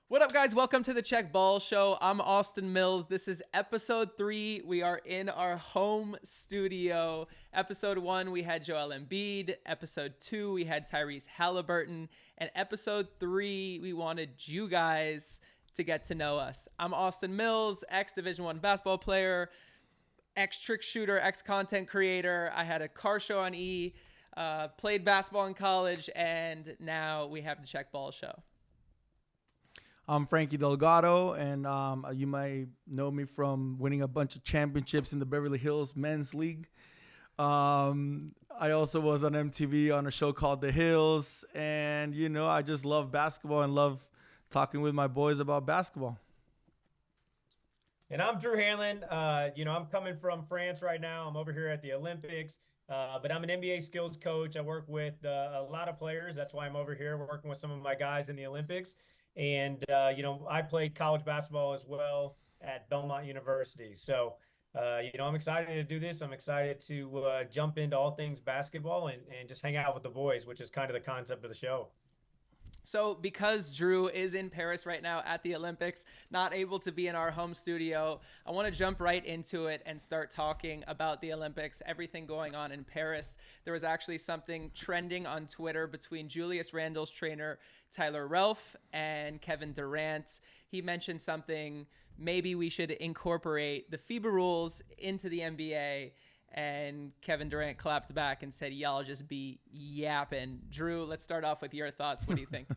What up, guys? Welcome to the Check Ball Show. I'm Austin Mills. This is episode 3. We are in our home studio. Episode 1, we had Joel Embiid. Episode 2, we had Tyrese Halliburton. And episode 3, we wanted you guys to get to know us. I'm Austin Mills, ex-Division I basketball player, ex-trick shooter, ex-content creator. I had a car show on E, played basketball in college, and now we have the Check Ball Show. I'm Frankie Delgado, and you might know me from winning a bunch of championships in the Beverly Hills Men's League. I also was on MTV on a show called The Hills, and, I just love basketball and love talking with my boys about basketball. And I'm Drew Hanlen. I'm coming from France right now. I'm over here at the Olympics, but I'm an NBA skills coach. I work with a lot of players. That's why I'm over here working with some of my guys in the Olympics. And, I played college basketball as well at Belmont University. So, I'm excited to do this. I'm excited to jump into all things basketball and just hang out with the boys, which is kind of the concept of the show. So because Drew is in Paris right now at the Olympics, not able to be in our home studio, I want to jump right into it and start talking about the Olympics, everything going on in Paris. There was actually something trending on Twitter between Julius Randle's trainer, Tyler Relf, and Kevin Durant. He mentioned something, maybe we should incorporate the FIBA rules into the NBA. And Kevin Durant clapped back and said, y'all just be yapping. Drew, let's start off with your thoughts. What do you think?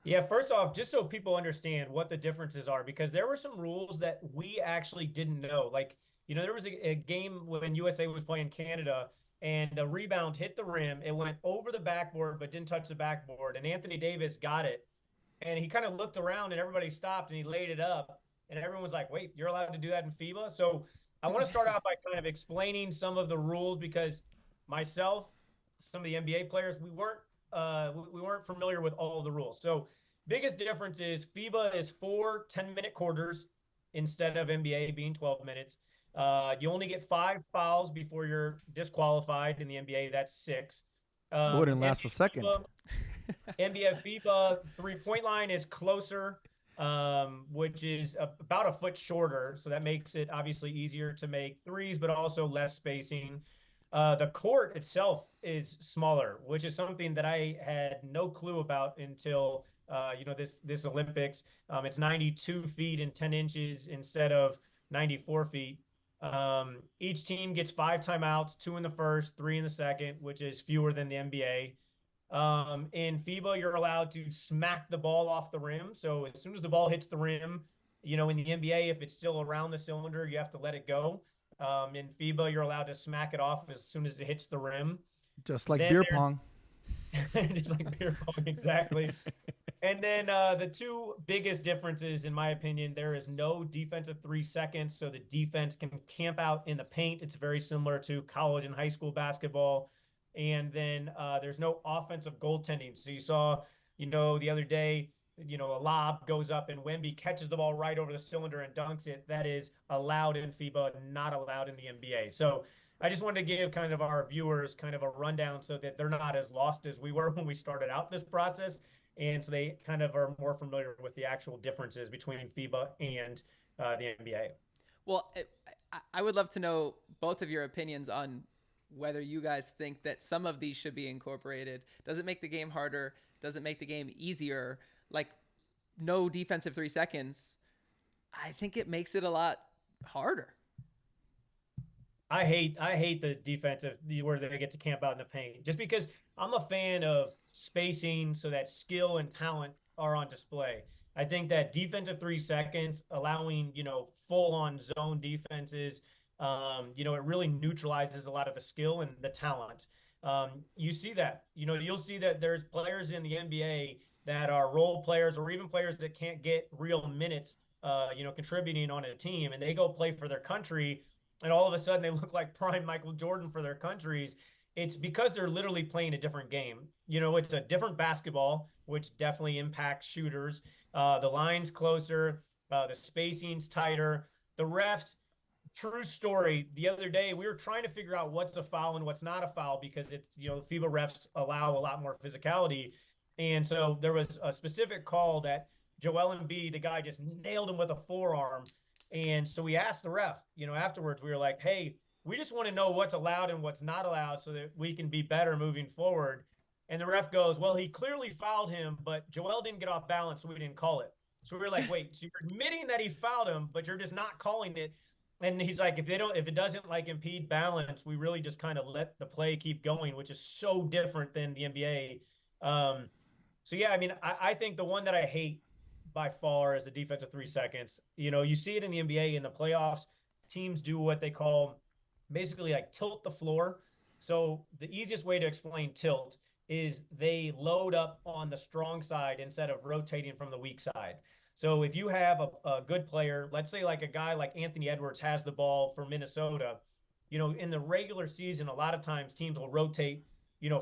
Yeah, first off, just so people understand what the differences are, because there were some rules that we actually didn't know. Like, there was a game when USA was playing Canada and a rebound hit the rim. It went over the backboard, but didn't touch the backboard. And Anthony Davis got it. And he kind of looked around and everybody stopped and he laid it up. And everyone's like, wait, you're allowed to do that in FIBA? So I want to start out by kind of explaining some of the rules because myself, some of the NBA players, we weren't familiar with all of the rules. So biggest difference is FIBA is 4 10-minute quarters instead of NBA being 12 minutes. You only get 5 fouls before you're disqualified. In the NBA, that's 6. I wouldn't last a second. NBA FIBA 3-point line is closer, which is about a foot shorter. So that makes it obviously easier to make threes, but also less spacing. The court itself is smaller, which is something that I had no clue about until, this Olympics. It's 92 feet and 10 inches instead of 94 feet. Each team gets 5 timeouts, 2 in the first, 3 in the second, which is fewer than the NBA. In FIBA, you're allowed to smack the ball off the rim. So as soon as the ball hits the rim, in the NBA, if it's still around the cylinder, you have to let it go. In FIBA, you're allowed to smack it off as soon as it hits the rim. Just like beer pong. Just like beer pong, exactly. And then the two biggest differences, in my opinion, there is no defensive 3 seconds. So the defense can camp out in the paint. It's very similar to college and high school basketball. And then there's no offensive goaltending. So you saw, the other day, a lob goes up and Wemby catches the ball right over the cylinder and dunks it. That is allowed in FIBA, not allowed in the NBA. So I just wanted to give kind of our viewers kind of a rundown so that they're not as lost as we were when we started out this process. And so they kind of are more familiar with the actual differences between FIBA and the NBA. Well, I would love to know both of your opinions on whether you guys think that some of these should be incorporated. Does it make the game harder? Does it make the game easier? Like, no defensive 3 seconds. I think it makes it a lot harder. I hate the defensive where they get to camp out in the paint, just because I'm a fan of spacing so that skill and talent are on display. I think that defensive 3 seconds, allowing, full on zone defenses, it really neutralizes a lot of the skill and the talent. You see that, you'll see that there's players in the NBA that are role players or even players that can't get real minutes, contributing on a team, and they go play for their country. And all of a sudden they look like prime Michael Jordan for their countries. It's because they're literally playing a different game. It's a different basketball, which definitely impacts shooters. The line's closer, the spacing's tighter. The refs, true story. The other day, we were trying to figure out what's a foul and what's not a foul because it's, FIBA refs allow a lot more physicality. And so there was a specific call that Joel Embiid, the guy just nailed him with a forearm. And so we asked the ref, afterwards, we were like, hey, we just want to know what's allowed and what's not allowed so that we can be better moving forward. And the ref goes, well, he clearly fouled him, but Joel didn't get off balance, so we didn't call it. So we were like, wait, so you're admitting that he fouled him, but you're just not calling it. And he's like, if it doesn't like impede balance, we really just kind of let the play keep going, which is so different than the NBA. So yeah, I mean, I think the one that I hate by far is the defensive 3 seconds. You see it in the NBA in the playoffs. Teams do what they call basically like tilt the floor. So the easiest way to explain tilt is they load up on the strong side instead of rotating from the weak side. So if you have a good player, let's say like a guy like Anthony Edwards has the ball for Minnesota, in the regular season, a lot of times teams will rotate,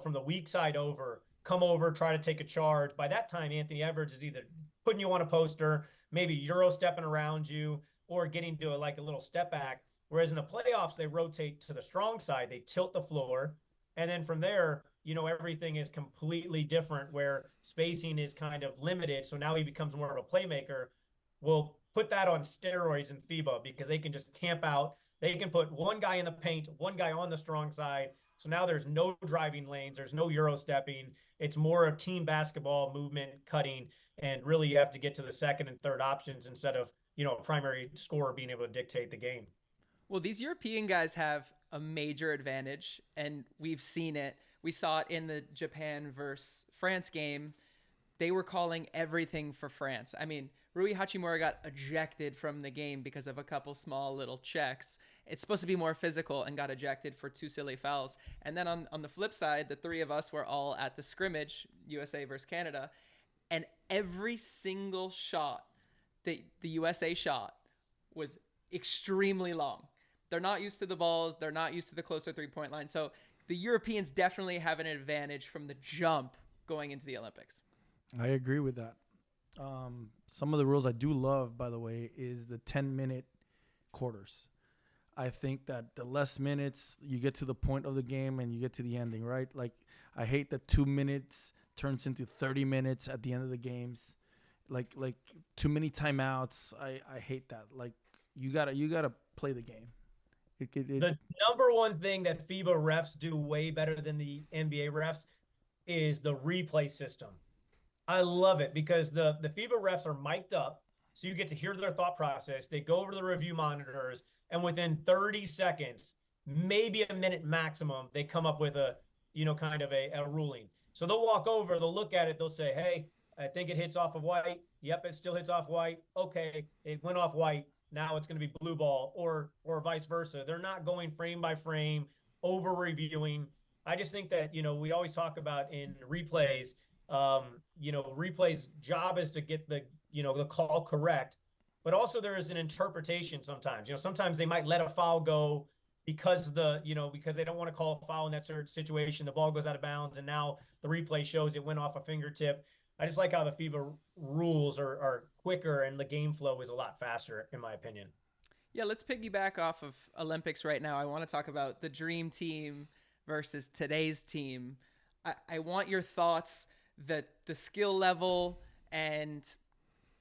from the weak side over, come over, try to take a charge. By that time, Anthony Edwards is either putting you on a poster, maybe Euro stepping around you, or getting to a little step back. Whereas in the playoffs, they rotate to the strong side, they tilt the floor. And then from there, everything is completely different where spacing is kind of limited. So now he becomes more of a playmaker. We'll put that on steroids in FIBA because they can just camp out. They can put one guy in the paint, one guy on the strong side. So now there's no driving lanes. There's no Euro stepping. It's more of team basketball, movement, cutting. And really you have to get to the second and third options instead of, a primary scorer being able to dictate the game. Well, these European guys have a major advantage, and we've seen it. We saw it in the Japan versus France game. They were calling everything for France. I mean, Rui Hachimura got ejected from the game because of a couple small little checks. It's supposed to be more physical and got ejected for 2 silly fouls. And then on the flip side, the 3 of us were all at the scrimmage, USA versus Canada, and every single shot that the USA shot was extremely long. They're not used to the balls. They're not used to the closer 3-point line. So the Europeans definitely have an advantage from the jump going into the Olympics. I agree with that. Some of the rules I do love, by the way, is the 10-minute quarters. I think that the less minutes, you get to the point of the game and you get to the ending, right? Like, I hate that 2 minutes turns into 30 minutes at the end of the games. Like too many timeouts. I hate that. Like, you gotta play the game. The number one thing that FIBA refs do way better than the NBA refs is the replay system. I love it because the FIBA refs are mic'd up, so you get to hear their thought process. They go over to the review monitors, and within 30 seconds, maybe a minute maximum, they come up with a ruling. So they'll walk over, they'll look at it, they'll say, hey, I think it hits off of white. Yep, it still hits off white. Okay, it went off white. Now it's going to be blue ball or vice versa. They're not going frame by frame, over reviewing. I just think that, we always talk about in replays, replays' job is to get the call correct, but also there is an interpretation sometimes. Sometimes they might let a foul go because because they don't want to call a foul in that certain situation. The ball goes out of bounds, and now the replay shows it went off a fingertip. I just like how the FIBA rules are quicker and the game flow is a lot faster, in my opinion. Yeah, let's piggyback off of Olympics right now. I want to talk about the dream team versus today's team. I want your thoughts, the skill level and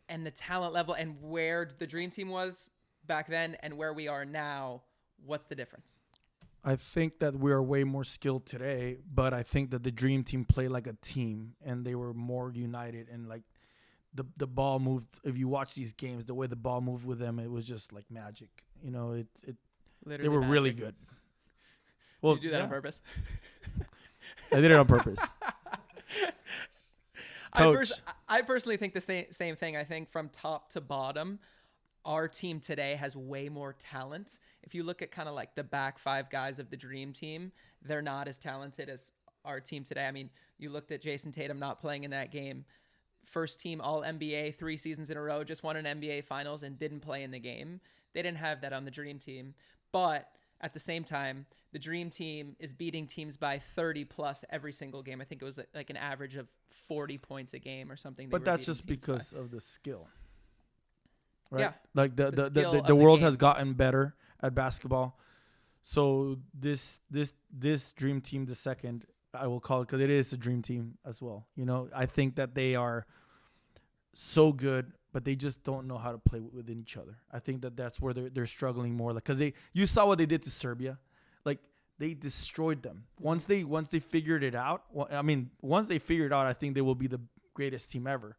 the talent level, and where the dream team was back then and where we are now. What's the difference? I think that we are way more skilled today, but I think that the dream team played like a team and they were more united, and like the ball moved. If you watch these games, the way the ball moved with them, it was just like magic. They were magic. Really good. Well, did you do that on purpose? I did it on purpose. I personally think the same thing. I think from top to bottom, our team today has way more talent. If you look at kind of like the back 5 guys of the dream team, they're not as talented as our team today. I mean, you looked at Jason Tatum not playing in that game. First team all NBA 3 seasons in a row, just won an NBA finals and didn't play in the game. They didn't have that on the dream team. But at the same time, the dream team is beating teams by 30 plus every single game. I think it was like an average of 40 points a game or something. But that's just because of the skill. Right? Yeah. Like the world has gotten better at basketball. So this dream team, the second, I will call it, because it is a dream team as well. I think that they are so good, but they just don't know how to play within each other. I think that's where they're struggling more. Like, because you saw what they did to Serbia, like they destroyed them. Once they figured it out. Well, I mean, once they figured it out, I think they will be the greatest team ever.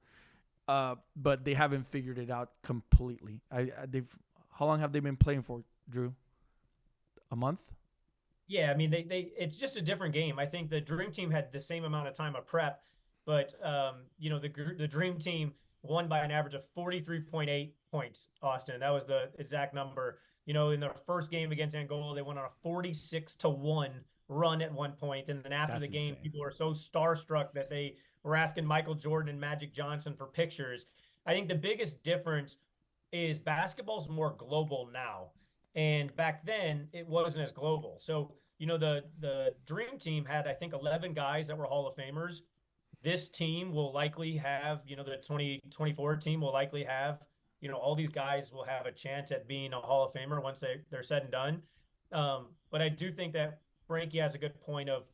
But they haven't figured it out completely. How long have they been playing for, Drew? A month? Yeah, I mean, it's just a different game. I think the Dream Team had the same amount of time of prep, but the Dream Team won by an average of 43.8 points. Austin, that was the exact number. In their first game against Angola, they went on a 46-1 run at one point, and then after the game, people were so starstruck that they were asking Michael Jordan and Magic Johnson for pictures. I think the biggest difference is basketball's more global now. And back then, it wasn't as global. So, the Dream Team had, I think, 11 guys that were Hall of Famers. This team will likely have, the 2024 team will likely have, all these guys will have a chance at being a Hall of Famer once they're said and done. But I do think that Frankie has a good point of,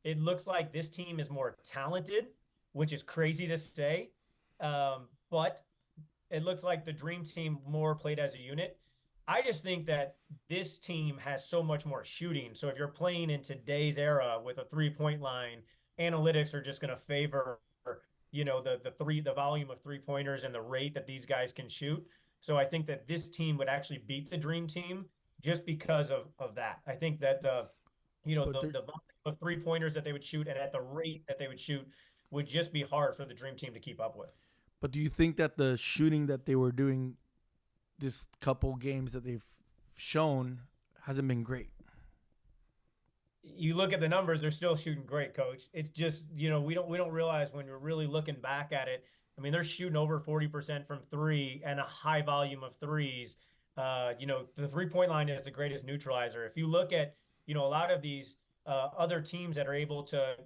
it looks like this team is more talented, which is crazy to say. But it looks like the Dream Team more played as a unit. I just think that this team has so much more shooting. So if you're playing in today's era with a 3-point line, analytics are just going to favor, the volume of 3-pointers and the rate that these guys can shoot. So I think that this team would actually beat the Dream Team just because of that. I think that the volume of 3-pointers that they would shoot and at the rate that they would shoot would just be hard for the Dream Team to keep up with. But do you think that the shooting that they were doing this couple games that they've shown hasn't been great? You look at the numbers; they're still shooting great, Coach. It's just we don't realize when we're really looking back at it. I mean, they're shooting over 40% from three and a high volume of threes. The 3-point line is the greatest neutralizer. If you look at a lot of these other teams that are able to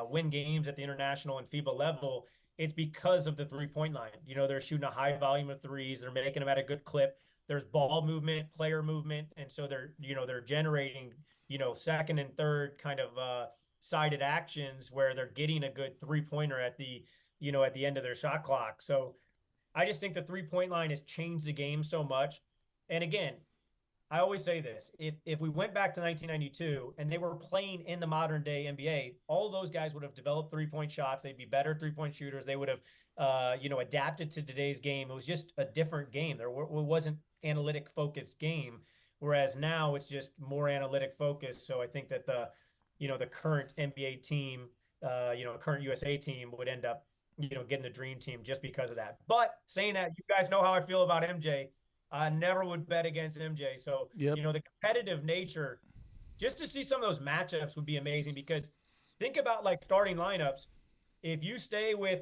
win games at the international and FIBA level, it's because of the 3-point line. They're shooting a high volume of threes. They're making them at a good clip. There's ball movement, player movement. And so they're generating, second and third kind of sided actions where they're getting a good 3-pointer at the end of their shot clock. So I just think the 3-point line has changed the game so much. And again, I always say this, if we went back to 1992 and they were playing in the modern day NBA, all those guys would have developed 3-point shots. They'd be better 3-point shooters. They would have, adapted to today's game. It was just a different game. It wasn't analytic focused game. Whereas now it's just more analytic focused. So I think that the current NBA team, current USA team would end up, getting the Dream Team just because of that. But saying that, you guys know how I feel about MJ. I never would bet against MJ. So, the competitive nature, just to see some of those matchups would be amazing because think about like starting lineups. If you stay with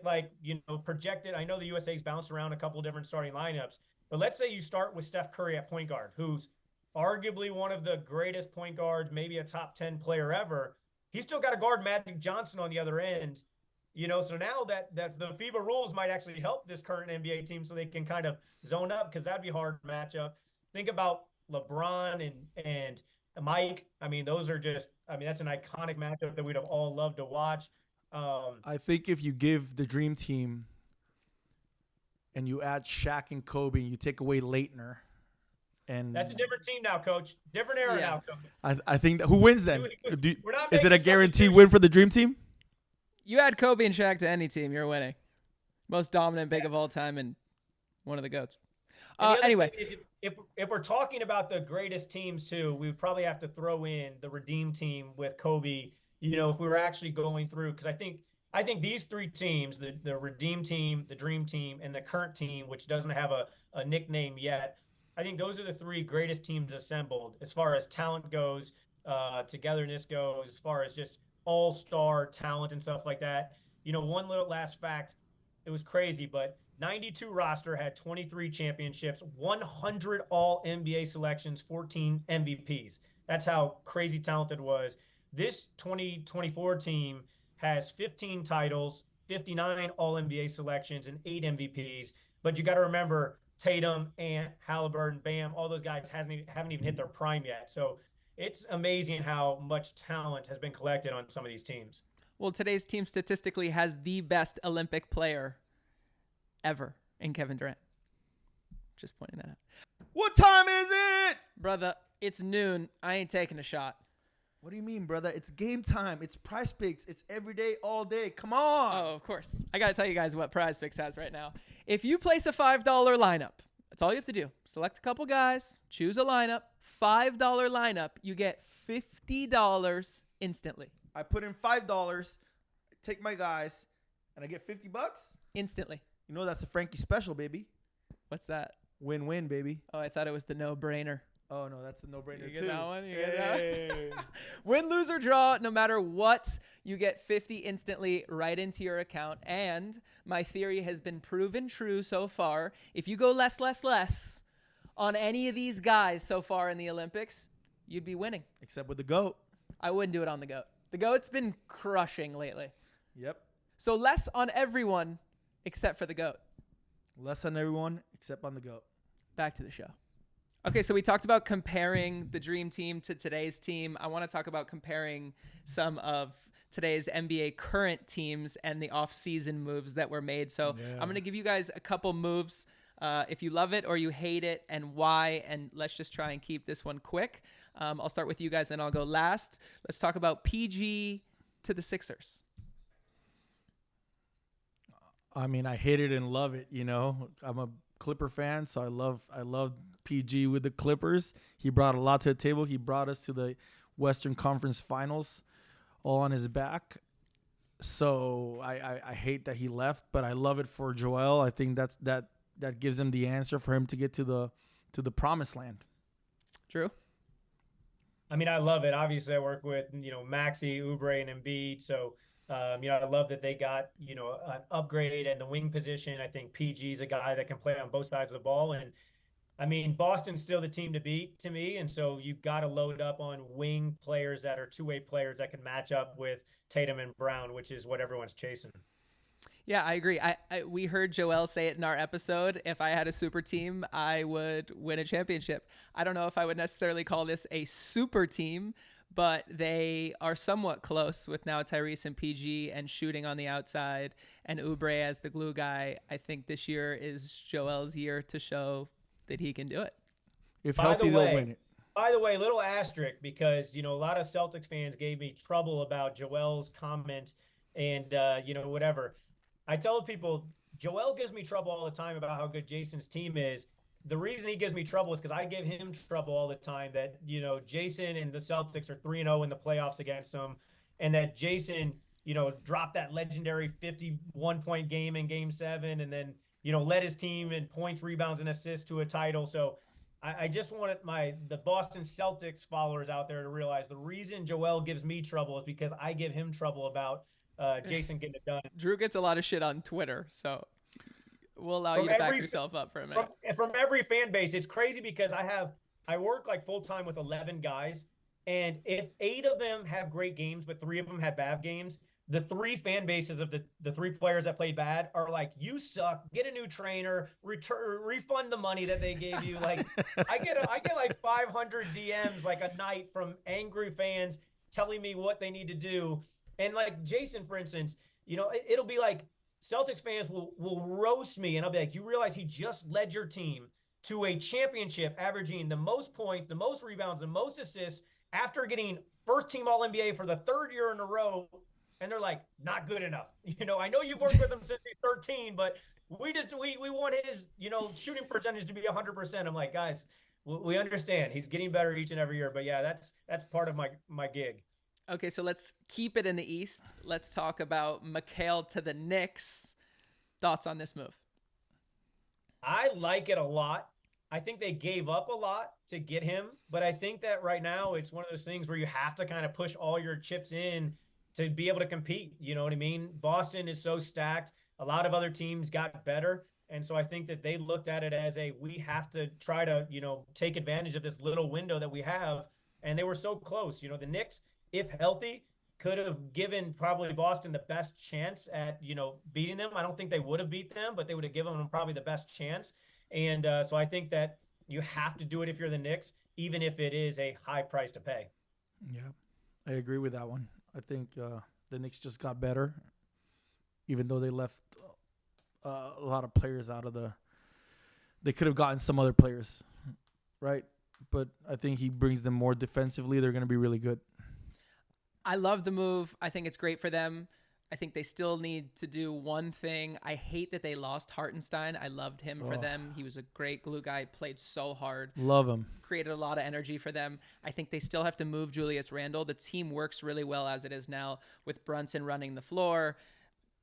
projected, I know the USA's bounced around a couple different starting lineups, but let's say you start with Steph Curry at point guard, who's arguably one of the greatest point guards, maybe a top 10 player ever. He's still got to guard Magic Johnson on the other end. So now that the FIBA rules might actually help this current NBA team so they can kind of zone up because that'd be a hard matchup. Think about LeBron and Mike. I mean, that's an iconic matchup that we'd have all loved to watch. I think if you give the Dream Team and you add Shaq and Kobe and you take away Leitner, and that's a different team now, Coach. Different era now, Coach. I think who wins then? Is it a guaranteed win for the Dream Team? You add Kobe and Shaq to any team, you're winning. Most dominant big of all time and one of the GOATs. Anyway. If we're talking about the greatest teams too, we would probably have to throw in the Redeem Team with Kobe, if we were actually going through, because I think these three teams, the Redeem Team, the Dream Team, and the current team, which doesn't have a nickname yet, I think those are the three greatest teams assembled as far as talent goes, togetherness goes, as far as just all-star talent and stuff like that. One little last fact, it was crazy, but 92 roster had 23 championships, 100 all NBA selections, 14 MVPs. That's how crazy talented it was. This 2024 team has 15 titles, 59 all NBA selections, and 8 MVPs. But you got to remember Tatum, Ant, Halliburton, Bam, all those guys haven't even hit their prime yet. So it's amazing how much talent has been collected on some of these teams. Well, today's team statistically has the best Olympic player ever in Kevin Durant. Just pointing that out. What time is it? Brother, it's noon. I ain't taking a shot. What do you mean, brother? It's game time. It's PrizePicks. It's every day, all day. Come on. Oh, of course. I got to tell you guys what PrizePicks has right now. If you place a $5 lineup, that's all you have to do. Select a couple guys, choose a lineup, $5 lineup, you get $50 instantly. I put in $5, take my guys, and I get $50? Instantly. You know that's a Frankie special, baby. What's that? Win-win, baby. Oh, I thought it was the no-brainer. Oh, no, that's the no-brainer, You too. get that one? You get that one? Win, lose, or draw, no matter what, you get 50 instantly right into your account. And my theory has been proven true so far. If you go less on any of these guys so far in the Olympics, you'd be winning. Except with the GOAT. I wouldn't do it on the GOAT. The GOAT's been crushing lately. Yep. So less on everyone except for the GOAT. Less on everyone except on the GOAT. Back to the show. Okay, so we talked about comparing the dream team to today's team. I want to talk about comparing some of today's NBA current teams and the offseason moves that were made. So I'm going to give you guys a couple moves, if you love it or you hate it, and why. And let's just try and keep this one quick. I'll start with you guys, then I'll go last. Let's talk about PG to the Sixers. I mean, I hate it and love it, you know. I'm a Clipper fan, so I love PG with the Clippers. He brought a lot to the table. He brought us to the Western Conference Finals all on his back. So I hate that he left, but I love it for Joel. I think that gives him the answer for him to get to the promised land. Drew? I mean, I love it. Obviously, I work with, Maxey, Oubre, and Embiid. So, I love that they got, an upgrade in the wing position. I think PG is a guy that can play on both sides of the ball. And, I mean, Boston's still the team to beat to me. And so you've got to load up on wing players that are two-way players that can match up with Tatum and Brown, which is what everyone's chasing. Yeah, I agree. We heard Joel say it in our episode. If I had a super team, I would win a championship. I don't know if I would necessarily call this a super team, but they are somewhat close with now Tyrese and PG and shooting on the outside and Oubre as the glue guy. I think this year is Joel's year to show that he can do it. If healthy, they'll win it. By the way, little asterisk, because, a lot of Celtics fans gave me trouble about Joel's comment and, whatever. I tell people, Joel gives me trouble all the time about how good Jason's team is. The reason he gives me trouble is because I give him trouble all the time that, Jason and the Celtics are 3-0 in the playoffs against him, and that Jason, dropped that legendary 51-point game in Game 7 and then, led his team in points, rebounds, and assists to a title. So I just wanted the Boston Celtics followers out there to realize the reason Joel gives me trouble is because I give him trouble about Jason getting it done. Drew gets a lot of shit on Twitter, so we'll allow you to back yourself up for a minute. From every fan base, it's crazy because I work like full time with 11 guys, and if 8 of them have great games, but 3 of them have bad games, the 3 fan bases of the 3 players that played bad are like, you suck, get a new trainer, refund the money that they gave you. Like I get like 500 DMs like a night from angry fans telling me what they need to do. And like Jason, for instance, it'll be like Celtics fans will roast me, and I'll be like, you realize he just led your team to a championship, averaging the most points, the most rebounds, the most assists after getting first team All NBA for the 3rd year in a row. And they're like, not good enough. I know you've worked with him since he's 13, but we want his, shooting percentage to be 100%. I'm like, guys, we understand he's getting better each and every year, but yeah, that's part of my gig. Okay, so let's keep it in the East. Let's talk about Mikal to the Knicks. Thoughts on this move? I like it a lot. I think they gave up a lot to get him, but I think that right now it's one of those things where you have to kind of push all your chips in to be able to compete. You know what I mean? Boston is so stacked. A lot of other teams got better. And so I think that they looked at it as we have to try to, take advantage of this little window that we have. And they were so close. The Knicks, if healthy, could have given probably Boston the best chance at, beating them. I don't think they would have beat them, but they would have given them probably the best chance. And so I think that you have to do it if you're the Knicks, even if it is a high price to pay. Yeah, I agree with that one. I think the Knicks just got better, even though they left a lot of players out of the. They could have gotten some other players, right? But I think he brings them more defensively. They're going to be really good. I love the move. I think it's great for them. I think they still need to do one thing. I hate that they lost Hartenstein. I loved him for them. He was a great glue guy, played so hard. Love him. Created a lot of energy for them. I think they still have to move Julius Randle. The team works really well as it is now with Brunson running the floor.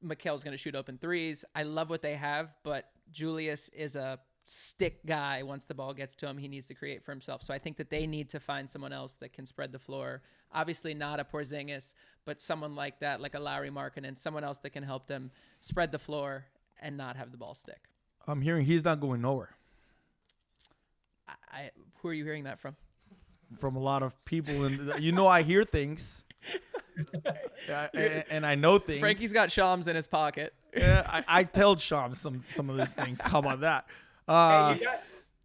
Mikal's going to shoot open threes. I love what they have, but Julius is a stick guy. Once the ball gets to him, he needs to create for himself. So I think that they need to find someone else that can spread the floor. Obviously not a Porzingis, but someone like that, like a Lauri Markkanen, someone else that can help them spread the floor and not have the ball stick. I'm hearing he's not going nowhere. Who are you hearing that from? From a lot of people, and I hear things, and I know things. Frankie's got Shams in his pocket. Yeah, I tell Shams some of these things. How about that?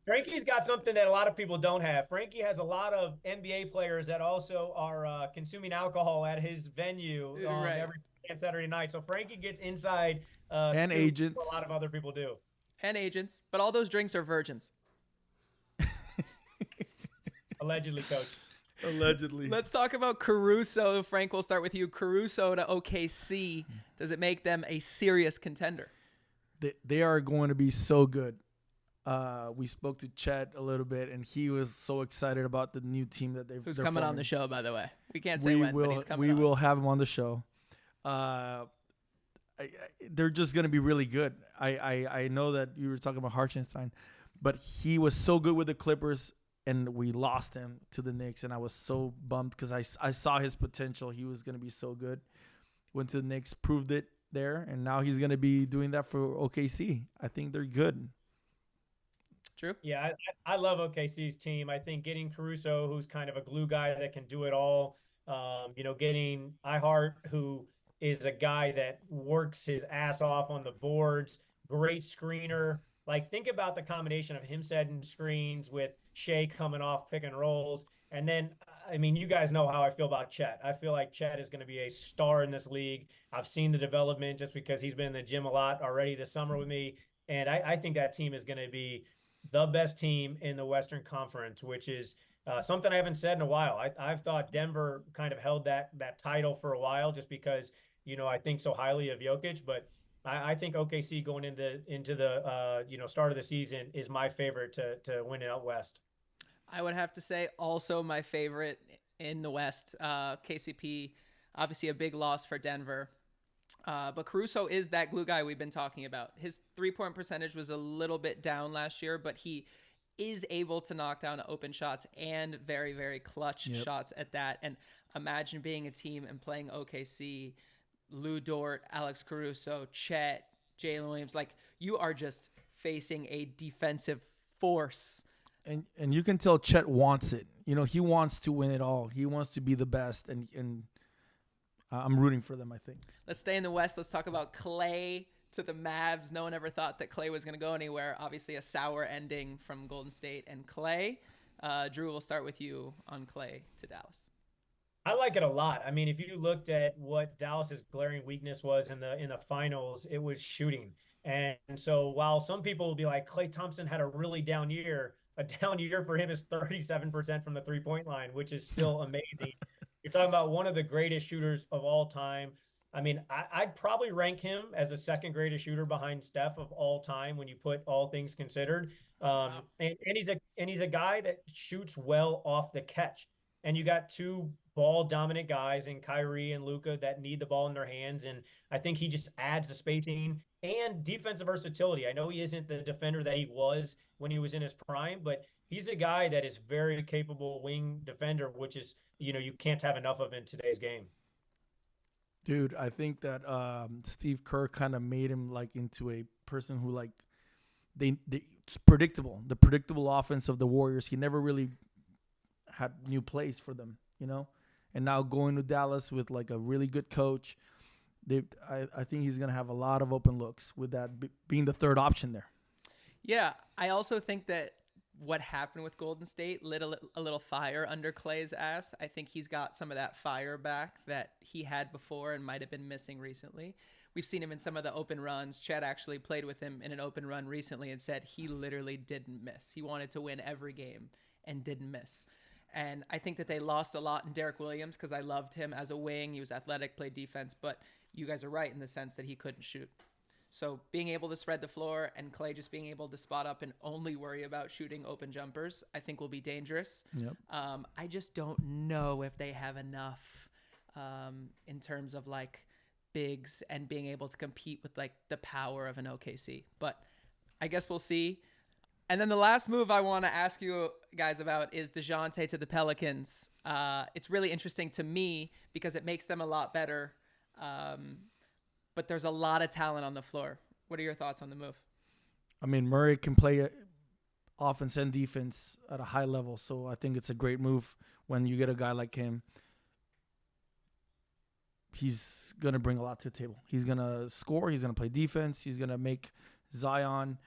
Frankie's got something that a lot of people don't have. Frankie has a lot of NBA players that also are consuming alcohol at his venue every Saturday night. So Frankie gets inside and agents. A lot of other people do. And agents, but all those drinks are virgins. Allegedly, coach. Allegedly. Let's talk about Caruso. Frank, we'll start with you. Caruso to OKC. Does it make them a serious contender? They are going to be so good. We spoke to Chet a little bit, and he was so excited about the new team that they're coming forming. on the show, by the way. We can't say when, but he's coming on. We will have him on the show. They're just going to be really good. I know that you were talking about Hartenstein, but he was so good with the Clippers, and we lost him to the Knicks, and I was so bummed because I saw his potential. He was going to be so good. Went to the Knicks, proved it there, and now he's going to be doing that for OKC. I think they're good. True. Yeah, I love OKC's team. I think getting Caruso, who's kind of a glue guy that can do it all, getting iHeart, who is a guy that works his ass off on the boards, great screener. Like, think about the combination of him setting screens with Shea coming off pick and rolls. And then, I mean, you guys know how I feel about Chet. I feel like Chet is going to be a star in this league. I've seen the development just because he's been in the gym a lot already this summer with me. And I think that team is going to be the best team in the Western Conference, which is something I haven't said in a while. I've thought Denver kind of held that title for a while just because, I think so highly of Jokic. But I think OKC going into the start of the season is my favorite to win it out West. I would have to say also my favorite in the West. KCP, obviously a big loss for Denver. But Caruso is that glue guy we've been talking about. His three-point percentage was a little bit down last year, but he is able to knock down open shots and very, very clutch shots at that. And imagine being a team and playing OKC, Lou Dort, Alex Caruso, Chet, Jalen Williams. Like, you are just facing a defensive force. And you can tell Chet wants it. He wants to win it all. He wants to be the best, and I'm rooting for them, I think. Let's stay in the West. Let's talk about Klay to the Mavs. No one ever thought that Klay was going to go anywhere. Obviously, a sour ending from Golden State and Klay. Drew, we'll start with you on Klay to Dallas. I like it a lot. I mean, if you looked at what Dallas's glaring weakness was in the finals, it was shooting. And so while some people will be like, Klay Thompson had a really down year, a down year for him is 37% from the three-point line, which is still amazing. You're talking about one of the greatest shooters of all time. I mean, I'd probably rank him as the second greatest shooter behind Steph of all time when you put all things considered. Wow. And he's a guy that shoots well off the catch. And you got two ball dominant guys in Kyrie and Luka that need the ball in their hands. And I think he just adds the spacing and defensive versatility. I know he isn't the defender that he was when he was in his prime, but he's a guy that is very capable wing defender, which is, you can't have enough of in today's game. Dude, I think that Steve Kerr kind of made him into a person who it's predictable. The predictable offense of the Warriors. He never really had new plays for them, And now going to Dallas with a really good coach, I think he's gonna have a lot of open looks with that being the third option there. Yeah, I also think that what happened with Golden State lit a little fire under Klay's ass. I think he's got some of that fire back that he had before and might have been missing recently. we've seen him in some of the open runs. Chad actually played with him in an open run recently and said he literally didn't miss. He wanted to win every game and didn't miss. And I think that they lost a lot in Derek Williams because I loved him as a wing. He was athletic, played defense, but you guys are right in the sense that he couldn't shoot. So being able to spread the floor and Klay just being able to spot up and only worry about shooting open jumpers, I think will be dangerous. Yep. I just don't know if they have enough in terms of like bigs and being able to compete with like the power of an OKC. But I guess we'll see. And then the last move I want to ask you guys about is Dejounte to the Pelicans. It's really interesting to me because it makes them a lot better. But there's a lot of talent on the floor. What are your thoughts on the move? I mean, Murray can play offense and defense at a high level, so I think it's a great move when you get a guy like him. He's going to bring a lot to the table. He's going to score. He's going to play defense. He's going to make Zion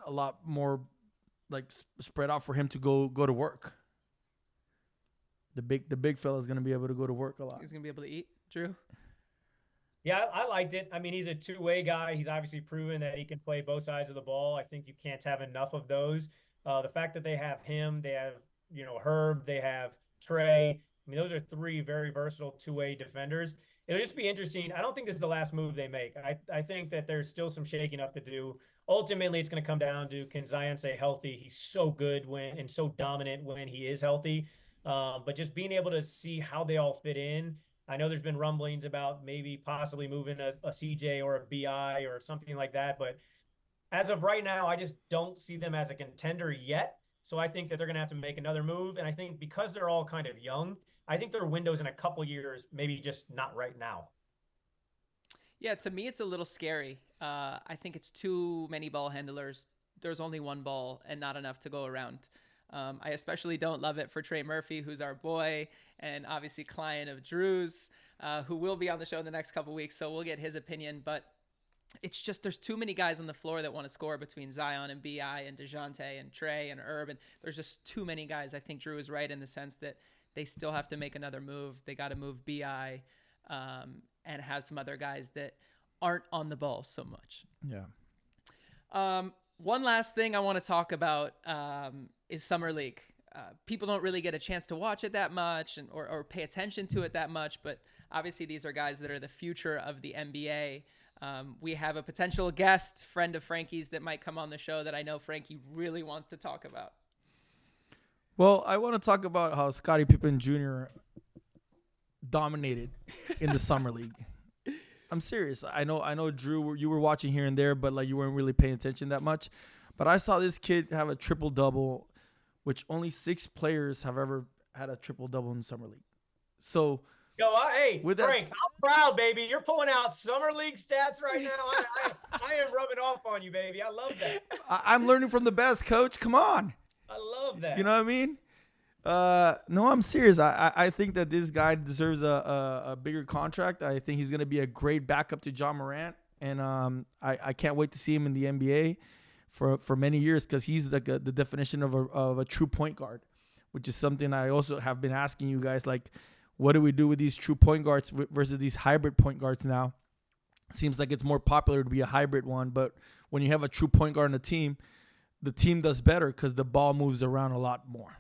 a lot more like spread out for him to go to work. The big fella is going to be able to go to work a lot. He's going to be able to eat, Drew? Yeah, I liked it. I mean, he's a two-way guy. He's obviously proven that he can play both sides of the ball. I think you can't have enough of those. The fact that they have him, they have, Herb, they have Trey. I mean, those are three very versatile two-way defenders. It'll just be interesting. I don't think this is the last move they make. I think that there's still some shaking up to do. Ultimately, it's going to come down to, can Zion stay healthy? He's so good and so dominant when he is healthy. But just being able to see how they all fit in. I know there's been rumblings about maybe possibly moving a CJ or a BI or something like that. But as of right now, I just don't see them as a contender yet. So I think that they're going to have to make another move. And I think because they're all kind of young, I think their window's in a couple years, maybe just not right now. Yeah, to me, it's a little scary. I think it's too many ball handlers. There's only one ball and not enough to go around. I especially don't love it for Trey Murphy, who's our boy, and obviously client of Drew's, who will be on the show in the next couple weeks. So we'll get his opinion. But it's just there's too many guys on the floor that want to score between Zion and BI and Dejounte and Trey and Herb. And there's just too many guys. I think Drew is right in the sense that they still have to make another move. They got to move BI and have some other guys that aren't on the ball so much. Yeah. One last thing I want to talk about is Summer League. People don't really get a chance to watch it that much or pay attention to it that much, but obviously these are guys that are the future of the NBA. We have a potential guest, friend of Frankie's, that might come on the show that I know Frankie really wants to talk about. Well, I want to talk about how Scottie Pippen Jr. dominated in the Summer League. I'm serious. I know, Drew, you were watching here and there, but like you weren't really paying attention that much. But I saw this kid have a triple-double, which only 6 players have ever had a triple-double in the Summer League. So, hey, Frank, I'm proud, baby. You're pulling out Summer League stats right now. I am rubbing off on you, baby. I love that. I'm learning from the best, Coach. Come on. I love that. You know what I mean? No, I'm serious. I think that this guy deserves a bigger contract. I think he's going to be a great backup to John Morant. And I can't wait to see him in the NBA for many years because he's like the definition of a true point guard, which is something I also have been asking you guys, like, what do we do with these true point guards versus these hybrid point guards now? Seems like it's more popular to be a hybrid one, but when you have a true point guard on the team does better because the ball moves around a lot more.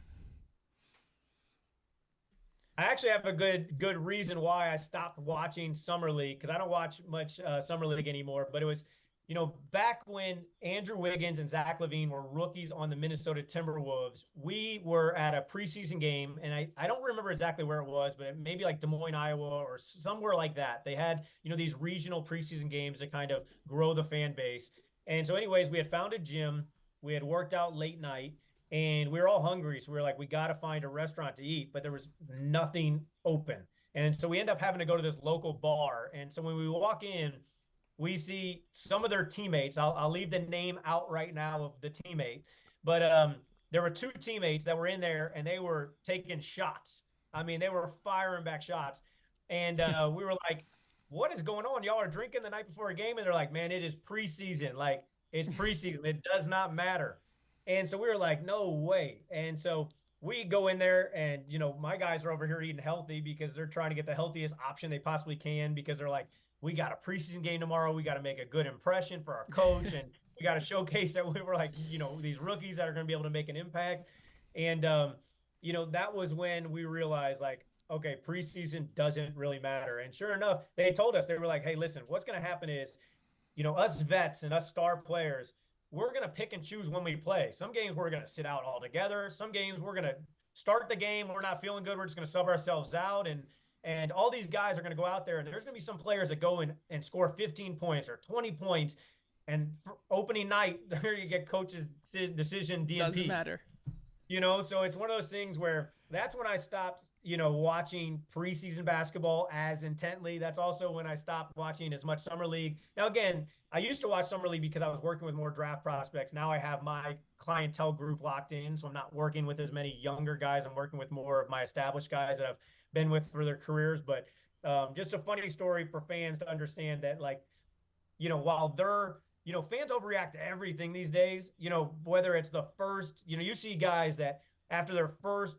I actually have a good reason why I stopped watching Summer League because I don't watch much Summer League anymore. But it was, back when Andrew Wiggins and Zach LaVine were rookies on the Minnesota Timberwolves, we were at a preseason game, and I don't remember exactly where it was, but maybe like Des Moines, Iowa, or somewhere like that. They had, these regional preseason games to kind of grow the fan base. And so anyways, we had found a gym. We had worked out late night. And we were all hungry, so we were like, we got to find a restaurant to eat, but there was nothing open. And so we end up having to go to this local bar. And so when we walk in, we see some of their teammates. I'll leave the name out right now of the teammate. But there were 2 teammates that were in there, and they were taking shots. I mean, they were firing back shots. And we were like, what is going on? Y'all are drinking the night before a game? And they're like, man, it is preseason. Like, it's preseason. It does not matter. And so we were like, no way. And so we go in there and, my guys are over here eating healthy because they're trying to get the healthiest option they possibly can because they're like, we got a preseason game tomorrow. We got to make a good impression for our coach, and we got to showcase that we were like, these rookies that are going to be able to make an impact. And, that was when we realized, like, okay, preseason doesn't really matter. And sure enough, they told us, they were like, hey, listen, what's going to happen is, us vets and us star players, we're going to pick and choose when we play. Some games we're going to sit out altogether. Some games we're going to start the game. We're not feeling good. We're just going to sub ourselves out. And all these guys are going to go out there, and there's going to be some players that go in and score 15 points or 20 points. And for opening night, there you get coach's decision DNPs. Doesn't matter. So it's one of those things where that's when I stopped, watching preseason basketball as intently. That's also when I stopped watching as much summer league. Now, again, I used to watch summer league because I was working with more draft prospects. Now I have my clientele group locked in, so I'm not working with as many younger guys. I'm working with more of my established guys that I've been with for their careers. But just a funny story for fans to understand that, like, while they're, fans overreact to everything these days, whether it's the first, you see guys that after their first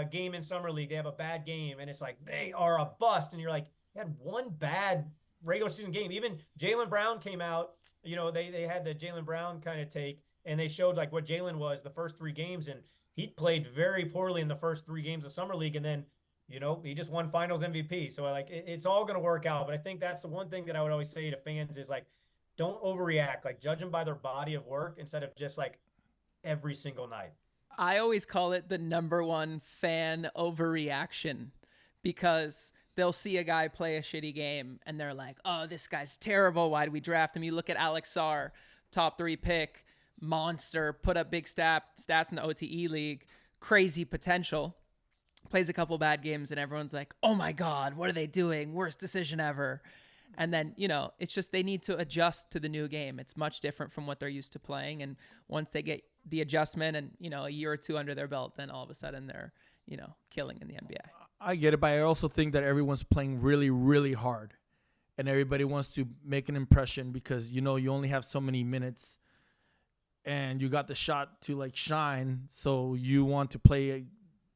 game in summer league, they have a bad game, and it's like they are a bust, and you're like, you had one bad regular season game. Even Jaylen Brown came out, they had the Jaylen Brown kind of take, and they showed like what Jaylen was the first 3 games, and he played very poorly in the first 3 games of summer league, and then he just won finals MVP. So like it's all going to work out. But I think that's the one thing that I would always say to fans is, like, don't overreact. Like, judge them by their body of work instead of just like every single night. I always call it the number one fan overreaction, because they'll see a guy play a shitty game and they're like, oh, this guy's terrible. Why did we draft him? You look at Alex Sarr, top 3 pick, monster, put up big stats in the OTE league, crazy potential, plays a couple bad games, and everyone's like, oh my God, what are they doing? Worst decision ever. And then, it's just they need to adjust to the new game. It's much different from what they're used to playing. And once they get the adjustment and, a year or 2 under their belt, then all of a sudden they're, killing in the NBA. I get it, but I also think that everyone's playing really, really hard. And everybody wants to make an impression because, you only have so many minutes and you got the shot to, like, shine. So you want to play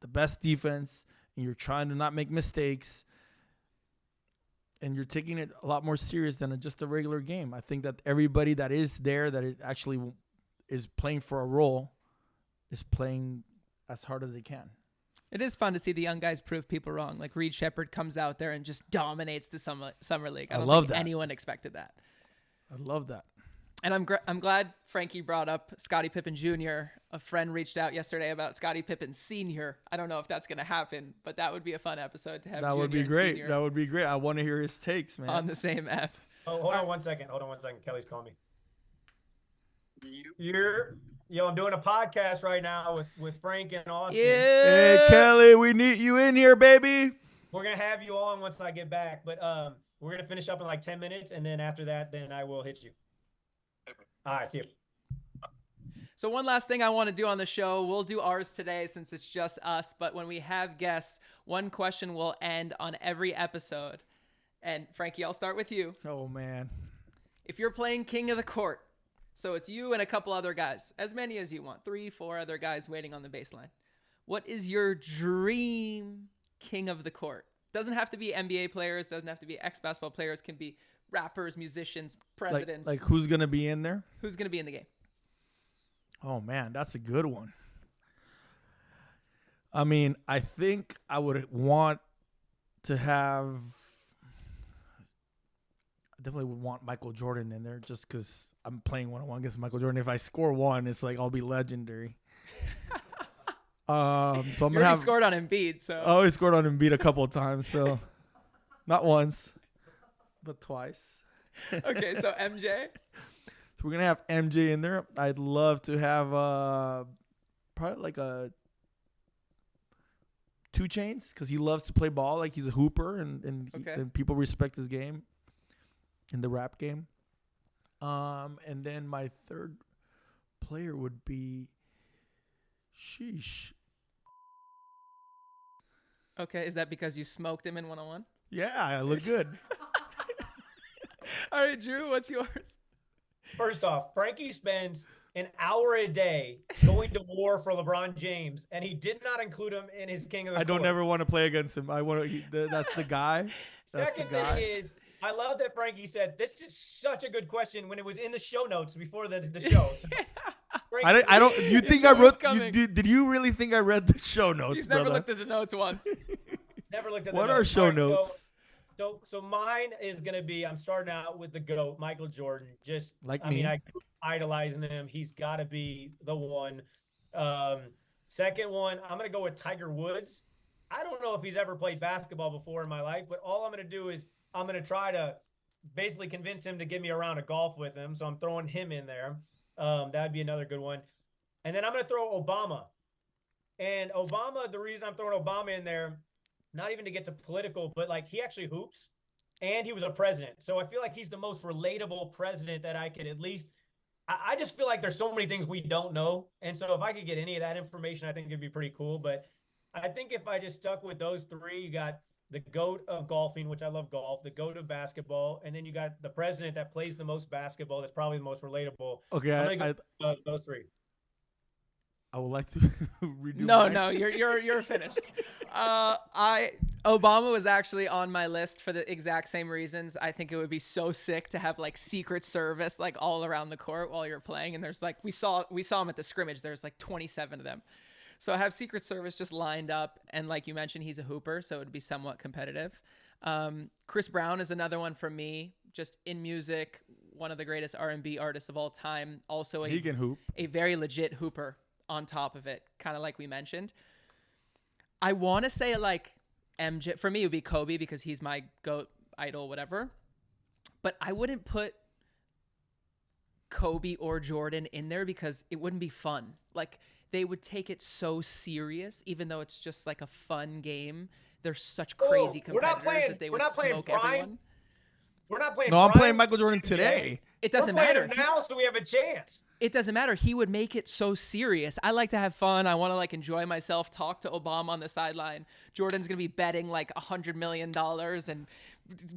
the best defense and you're trying to not make mistakes. And you're taking it a lot more serious than just a regular game. I think that everybody that is there, that it actually is playing for a role, is playing as hard as they can. It is fun to see the young guys prove people wrong. Like Reed Shepherd comes out there and just dominates the summer league. I don't think anyone expected that. I love that. And I'm glad Frankie brought up Scottie Pippen Jr. A friend reached out yesterday about Scottie Pippen Sr. I don't know if that's going to happen, but that would be a fun episode to have. That would be great. That would be great. I want to hear his takes, man. On the same app. Oh, hold on one second. Kelly's calling me. I'm doing a podcast right now with Frank and Austin. Yeah. Hey, Kelly, we need you in here, baby. We're going to have you on once I get back, but we're going to finish up in like 10 minutes, and then after that, then I will hit you. All right, see you. So one last thing I want to do on the show, we'll do ours today since it's just us, but when we have guests, one question will end on every episode. And Frankie, I'll start with you. Oh, man. If you're playing King of the Court, so it's you and a couple other guys, as many as you want, 3, 4 other guys waiting on the baseline. What is your dream King of the Court? Doesn't have to be NBA players, doesn't have to be ex-basketball players, can be rappers, musicians, presidents. Like who's going to be in there? Who's going to be in the game? Oh, man, that's a good one. I mean, I think I would want to have – I definitely would want Michael Jordan in there just because I'm playing one-on-one against Michael Jordan. If I score one, it's like I'll be legendary. So I'm gonna have scored on Embiid. So I always scored on Embiid a couple of times. So not once, but twice. Okay, so MJ. So we're gonna have MJ in there. I'd love to have probably like a 2 Chainz because he loves to play ball. Like he's a hooper and people respect his game in the rap game. And then my third player would be sheesh. Okay, is that because you smoked him in one-on-one? Yeah, I look good. All right, Drew, what's yours? First off, Frankie spends an hour a day going to war for LeBron James, and he did not include him in his King of the Court. I don't ever want to play against him. That's the guy. That's Second the guy. thing is, I love that Frankie said this is such a good question when it was in the show notes before the show. I don't. You think I wrote? Did you really think I read the show notes? He's never brother? looked at the notes once. Never looked at the what notes. are show notes? So mine is gonna be. I'm starting out with the GOAT, Michael Jordan. Just like I me. mean, I idolizing him. He's got to be the one. Second one, I'm gonna go with Tiger Woods. I don't know if he's ever played basketball before in my life, but all I'm gonna do is I'm gonna try to basically convince him to give me a round of golf with him. So I'm throwing him in there. That'd be another good one. And then I'm gonna throw Obama. And Obama, the reason I'm throwing Obama in there, not even to get to political, but like he actually hoops and he was a president. So I feel like he's the most relatable president that I could at least, I just feel like there's so many things we don't know. And so if I could get any of that information, I think it'd be pretty cool. But I think if I just stuck with those three, you got the GOAT of golfing, which I love golf, the GOAT of basketball, and then you got the president that plays the most basketball. That's probably the most relatable. Okay, those three. I would like to redo. No, you're finished. Obama was actually on my list for the exact same reasons. I think it would be so sick to have like Secret Service like all around the court while you're playing, and there's like we saw him at the scrimmage. There's like 27 of them. So I have Secret Service just lined up, and like you mentioned, he's a hooper, so it would be somewhat competitive. Chris Brown is another one for me, just in music, one of the greatest R&B artists of all time. Also, he can hoop. A very legit hooper on top of it, kind of like we mentioned. I want to say like MJ. For me, it would be Kobe because he's my GOAT idol, whatever. But I wouldn't put Kobe or Jordan in there because it wouldn't be fun. Like, they would take it so serious, even though it's just like a fun game. They're such crazy competitors that they would smoke everyone. We're not playing. No, I'm playing Michael Jordan today. It doesn't matter now, so we have a chance. It doesn't matter. He would make it so serious. I like to have fun. I want to like enjoy myself. Talk to Obama on the sideline. Jordan's gonna be betting like $100 million and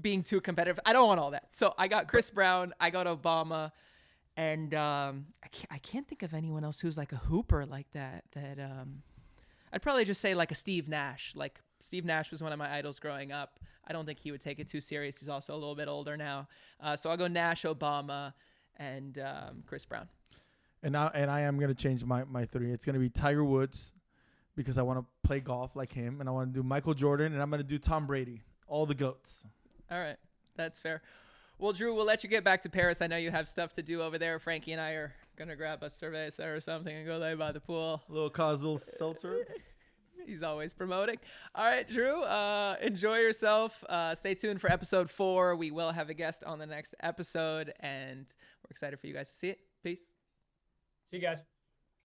being too competitive. I don't want all that. So I got Chris Brown. I got Obama. And I can't think of anyone else who's like a hooper like that. I'd probably just say like a Steve Nash. Like Steve Nash was one of my idols growing up. I don't think he would take it too serious. He's also a little bit older now. So I'll go Nash, Obama, and Chris Brown. And I am gonna change my three. It's gonna be Tiger Woods because I want to play golf like him, and I want to do Michael Jordan, and I'm gonna do Tom Brady. All the GOATs. All right, that's fair. Well, Drew, we'll let you get back to Paris. I know you have stuff to do over there. Frankie and I are going to grab a cerveza or something and go lay by the pool. A little Cosel seltzer. He's always promoting. All right, Drew, enjoy yourself. Stay tuned for episode 4. We will have a guest on the next episode, and we're excited for you guys to see it. Peace. See you guys.